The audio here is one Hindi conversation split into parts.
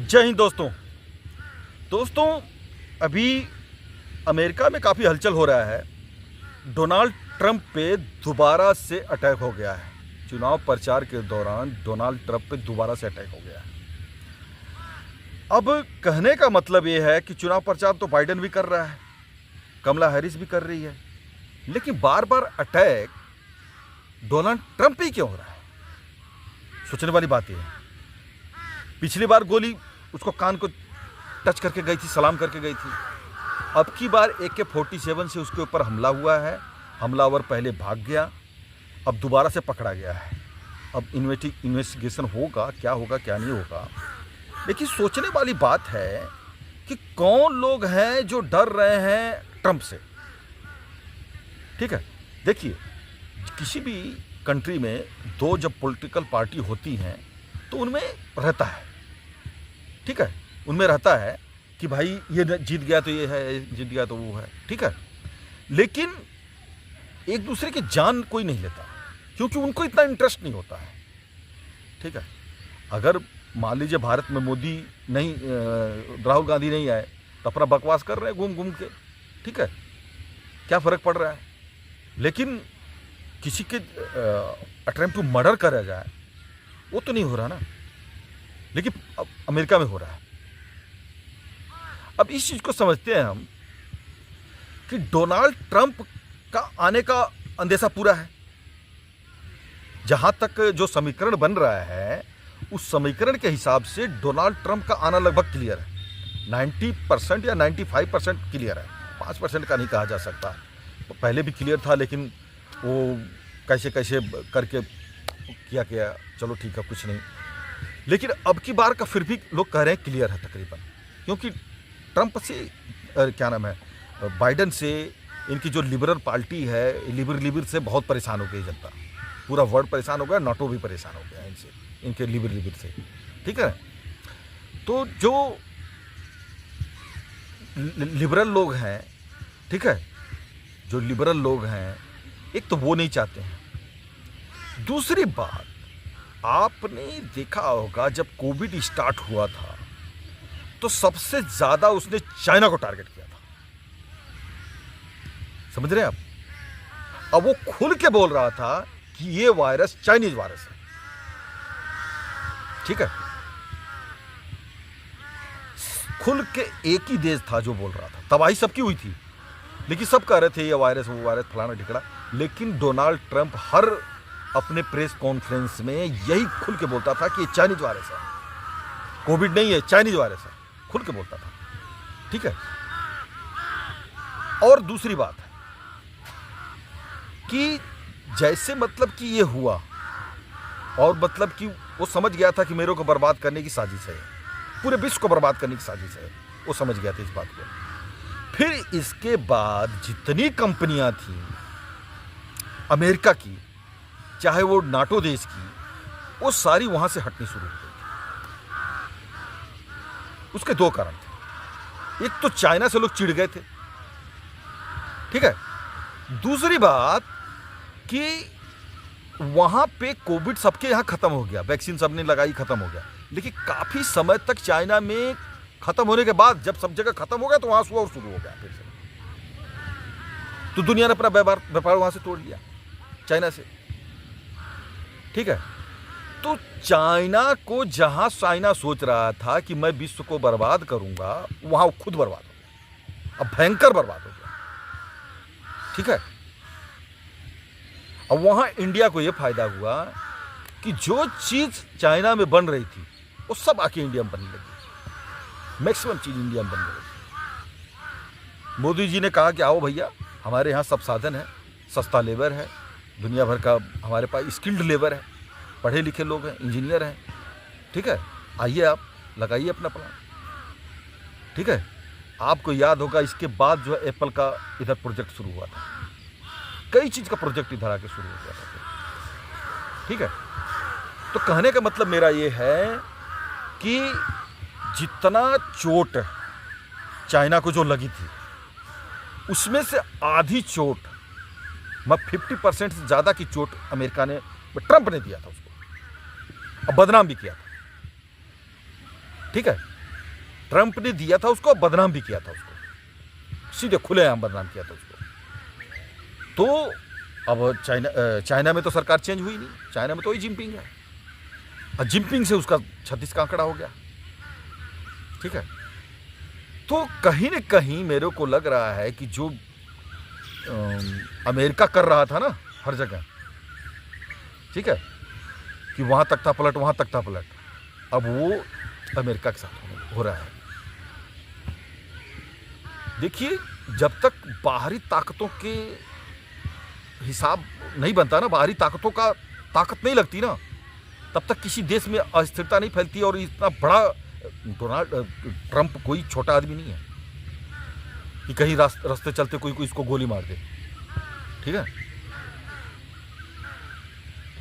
जय हिंद दोस्तों अभी अमेरिका में काफ़ी हलचल हो रहा है। डोनाल्ड ट्रंप पे दोबारा से अटैक हो गया है। चुनाव प्रचार के दौरान डोनाल्ड ट्रंप पे दोबारा से अटैक हो गया है। अब कहने का मतलब ये है कि चुनाव प्रचार तो बाइडेन भी कर रहा है, कमला हैरिस भी कर रही है, लेकिन बार बार अटैक डोनाल्ड ट्रंप ही क्यों हो रहा है? सोचने वाली बात यह है। पिछली बार गोली उसको कान को टच करके गई थी, सलाम करके गई थी। अब की बार AK-47 से उसके ऊपर हमला हुआ है। हमलावर पहले भाग गया, अब दोबारा से पकड़ा गया है। अब इन्वेस्टिगेशन होगा, क्या होगा क्या नहीं होगा। लेकिन सोचने वाली बात है कि कौन लोग हैं जो डर रहे हैं ट्रंप से। ठीक है, देखिए, किसी भी कंट्री में दो जब पॉलिटिकल पार्टी होती हैं तो उनमें रहता है, ठीक है, उनमें रहता है कि भाई ये जीत गया तो ये है, जीत गया तो वो है, ठीक है। लेकिन एक दूसरे की जान कोई नहीं लेता क्योंकि उनको इतना इंटरेस्ट नहीं होता है, ठीक है। अगर मान लीजिए भारत में मोदी नहीं, राहुल गांधी नहीं आए तो अपना बकवास कर रहे हैं घूम घूम के, ठीक है, क्या फ़र्क पड़ रहा है। लेकिन किसी के अटेम्प्ट टू मर्डर करा जाए वो तो नहीं हो रहा ना, लेकिन अब अमेरिका में हो रहा है। अब इस चीज़ को समझते हैं हम कि डोनाल्ड ट्रंप का आने का अंदेशा पूरा है। जहां तक जो समीकरण बन रहा है उस समीकरण के हिसाब से डोनाल्ड ट्रंप का आना लगभग क्लियर है। 90% या 95% क्लियर है, 5% का नहीं कहा जा सकता। पहले भी क्लियर था, लेकिन वो कैसे कैसे करके किया, चलो ठीक है, कुछ नहीं। लेकिन अब की बार का फिर भी लोग कह रहे हैं क्लियर है तकरीबन, क्योंकि ट्रंप से क्या नाम है, बाइडेन से इनकी जो लिबरल पार्टी है, लिबर से बहुत परेशान हो गई जनता। पूरा वर्ल्ड परेशान हो गया, नाटो भी परेशान हो गया इनसे, इनके लिबर से, ठीक है। तो जो लिबरल लोग हैं, ठीक है, जो लिबरल लोग हैं, एक तो वो नहीं चाहते हैं। दूसरी बात, आपने देखा होगा जब कोविड स्टार्ट हुआ था तो सबसे ज्यादा उसने चाइना को टारगेट किया था, समझ रहे हैं आप। अब वो खुल के बोल रहा था कि ये वायरस चाइनीज वायरस है, ठीक है। खुल के एक ही देश था जो बोल रहा था, तबाही सबकी हुई थी, लेकिन सब कह रहे थे ये वायरस वो वायरस फलाना ठिकड़ा। लेकिन डोनाल्ड ट्रंप हर अपने प्रेस कॉन्फ्रेंस में यही खुल के बोलता था कि ये चाइनीज वायरस है, कोविड नहीं है, चाइनीज वायरस है, खुल के बोलता था, ठीक है। और दूसरी बात है कि जैसे मतलब कि ये हुआ और मतलब कि वो समझ गया था कि मेरे को बर्बाद करने की साजिश है, पूरे विश्व को बर्बाद करने की साजिश है, वो समझ गया था इस बात को। फिर इसके बाद जितनी कंपनियां थी अमेरिका की, चाहे वो नाटो देश की, वो सारी वहां से हटनी शुरू हो गई थी। उसके दो कारण थे। एक तो चाइना से लोग चिढ़ गए थे, ठीक है। दूसरी बात कि वहां पे कोविड सबके यहां खत्म हो गया, वैक्सीन सबने लगाई, खत्म हो गया। लेकिन काफी समय तक चाइना में खत्म होने के बाद जब सब जगह खत्म हो गया तो वहां से और शुरू हो गया फिर से। तो दुनिया ने अपना व्यापार वहां से तोड़ लिया, चाइना से, ठीक है। तो चाइना को जहां चाइना सोच रहा था कि मैं विश्व को बर्बाद करूंगा, वहां खुद बर्बाद हो गया, अब भयंकर बर्बाद हो गया, ठीक है। अब वहां इंडिया को यह फायदा हुआ कि जो चीज चाइना में बन रही थी वो सब आके इंडिया में बनने लगी, मैक्सिमम चीज इंडिया में बनने लगी। मोदी जी ने कहा कि आओ भैया, हमारे यहाँ सब साधन है, सस्ता लेबर है, दुनिया भर का हमारे पास स्किल्ड लेबर है, पढ़े लिखे लोग हैं, इंजीनियर हैं, ठीक है, आइए आप लगाइए अपना प्लान, ठीक है। आपको याद होगा इसके बाद जो है एप्पल का इधर प्रोजेक्ट शुरू हुआ था, कई चीज़ का प्रोजेक्ट इधर आके शुरू हो गया था, ठीक है। तो कहने का मतलब मेरा ये है कि जितना चोट चाइना को जो लगी थी उसमें से आधी चोट, 50% से ज़्यादा की चोट अमेरिका ने, ट्रंप ने दिया था उसको, अब बदनाम भी किया था, ठीक है। ट्रंप ने दिया था उसको, बदनाम भी किया था उसको, सीधे खुलेआम बदनाम किया था उसको। तो अब चाइना में तो सरकार चेंज हुई नहीं, चाइना में तो वही जिनपिंग है, और जिनपिंग से उसका 36 का आंकड़ा हो गया। ठीक है, तो कहीं न कहीं मेरे को लग रहा है कि जो अमेरिका कर रहा था ना हर जगह, ठीक है, कि वहाँ तख्ता पलट, वहाँ तख्ता पलट, अब वो अमेरिका के साथ हो रहा है। देखिए, जब तक बाहरी ताकतों के हिसाब नहीं बनता ना, बाहरी ताकतों का ताकत नहीं लगती ना, तब तक किसी देश में अस्थिरता नहीं फैलती। और इतना बड़ा डोनाल्ड ट्रंप कोई छोटा आदमी नहीं है कि कहीं रास्ते चलते कोई इसको गोली मार दे। ठीक है,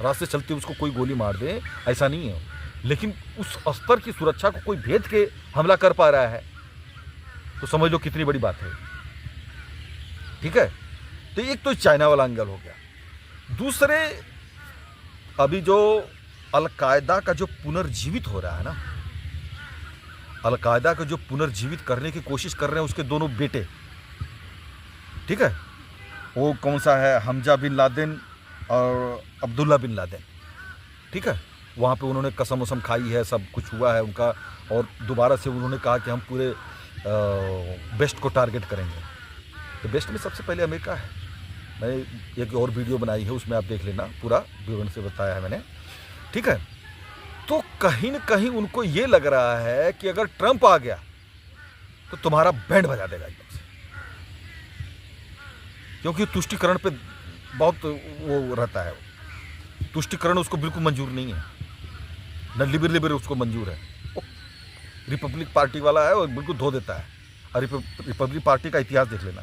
रास्ते चलते उसको कोई गोली मार दे, ऐसा नहीं है। लेकिन उस स्तर की सुरक्षा को कोई भेद के हमला कर पा रहा है, तो समझ लो कितनी बड़ी बात है। ठीक है, तो एक तो चाइना वाला एंगल हो गया। दूसरे, अभी जो अलकायदा का जो पुनर्जीवित हो रहा है ना, अलकायदा को जो पुनर्जीवित करने की कोशिश कर रहे हैं उसके दोनों बेटे, ठीक है, वो कौन सा है, हमजा बिन लादेन और अब्दुल्ला बिन लादेन। ठीक है, वहाँ पे उन्होंने कसम वसम खाई है, सब कुछ हुआ है उनका, और दोबारा से उन्होंने कहा कि हम पूरे वेस्ट को टारगेट करेंगे। तो वेस्ट में सबसे पहले अमेरिका है। मैंने एक और वीडियो बनाई है, उसमें आप देख लेना, पूरा विवरण से बताया है मैंने। ठीक है, तो कहीं न कहीं उनको ये लग रहा है कि अगर ट्रंप आ गया तो तुम्हारा बैंड बजा देगा एकदम से, क्योंकि तुष्टिकरण पे बहुत वो रहता है। तुष्टिकरण उसको बिल्कुल मंजूर नहीं है, न लिबर उसको मंजूर है। रिपब्लिक पार्टी वाला है, वो बिल्कुल धो देता है। और रिपब्लिक पार्टी का इतिहास देख लेना,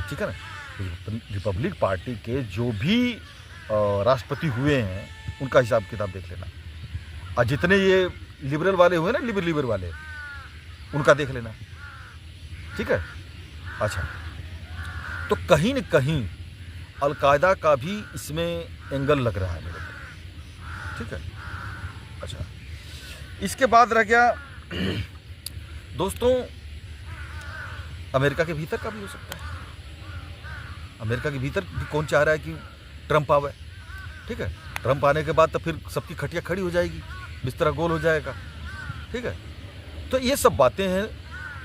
ठीक है ना। रिपब्लिक पार्टी के जो भी राष्ट्रपति हुए हैं उनका हिसाब किताब देख लेना, और जितने ये लिबरल वाले हुए ना, लिबर वाले, उनका देख लेना। ठीक है, अच्छा, तो कहीं न कहीं अलकायदा का भी इसमें एंगल लग रहा है मेरे को। ठीक है, अच्छा, इसके बाद रह गया दोस्तों, अमेरिका के भीतर का भी हो सकता है। अमेरिका के भीतर भी कौन चाह रहा है कि ट्रंप आवे। ठीक है, ट्रंप आने के बाद तो फिर सबकी खटिया खड़ी हो जाएगी, बिस्तरा गोल हो जाएगा। ठीक है, तो ये सब बातें हैं।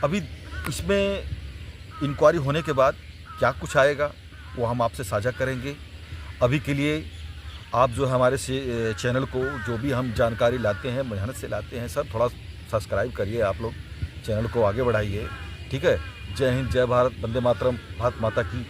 अभी इसमें इंक्वायरी होने के बाद क्या कुछ आएगा वो हम आपसे साझा करेंगे। अभी के लिए आप जो है हमारे चैनल को, जो भी हम जानकारी लाते हैं, मेहनत से लाते हैं, सर थोड़ा सब्सक्राइब करिए, आप लोग चैनल को आगे बढ़ाइए। ठीक है, जय हिंद, जय भारत, वंदे मातरम, भारत माता की।